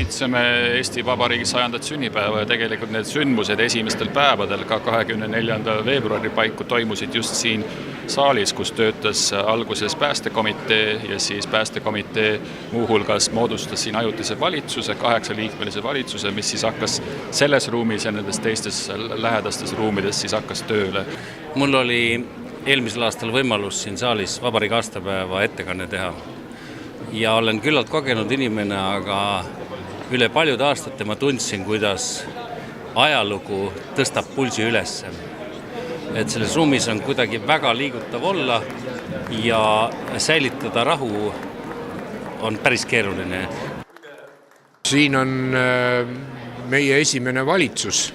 üritseme Eesti Vabariigi 100. sünnipäeva ja tegelikult need sündmused esimestel päevadel, ka 24. veebruari paiku toimusid just siin saalis, kus töötas alguses päästekomitee ja siis päästekomitee muuhulgas moodustas siin ajutise valitsuse, 8-liikmelise valitsuse, mis siis hakkas selles ruumis ja nendes teistes lähedastes ruumides siis hakkas tööle. Mul oli eelmisel aastal võimalus siin saalis vabariigi aastapäeva ettekanne teha. Ja olen küllalt kogenud inimene, aga üle paljude aastate ma tundsin, kuidas ajalugu tõstab pulsi üles. Et selles ruumis on kuidagi väga liigutav olla ja säilitada rahu on päris keeruline. Siin on meie esimene valitsus.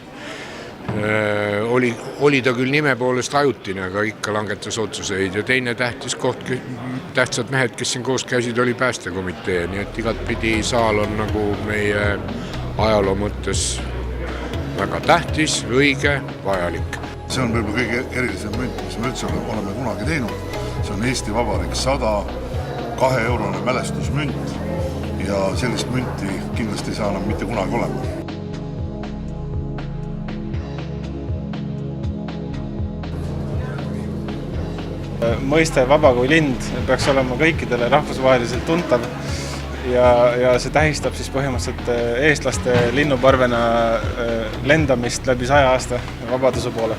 Oli ta küll nime poolest ajutine, aga ikka langetas otsuseid ja teine tähtsad mehed, kes siin koos käisid, oli päästekomitee, nii et igatpidi saal on nagu meie ajaloo mõttes väga tähtis, õige, vajalik. See on võib-olla kõige erilisem münt, mis me üldse oleme kunagi teinud. See on Eesti Vabariik 100, 2-eurone mälestusmünt ja sellist münti kindlasti ei saa enam mitte kunagi olema. Mõiste vaba kui lind peaks olema kõikidele rahvusvaheliselt tuntav ja see tähistab siis põhimõtteliselt eestlaste linnuparvena lendamist läbi 100 aasta vabaduse poole.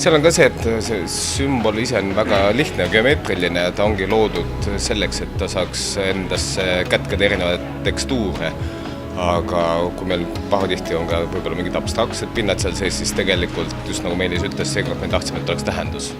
Seal on ka see, et see sümbol ise on väga lihtne ja geomeetriline, ta ongi loodud selleks, et ta saaks endasse kätkeda erinevaid tekstuure. Aga kui meil pahatihti on ka võib-olla mingid abstraktsed pinnad seal sees, siis tegelikult just nagu Meelis ütles, seekord me tahtsime, et oleks tähendus.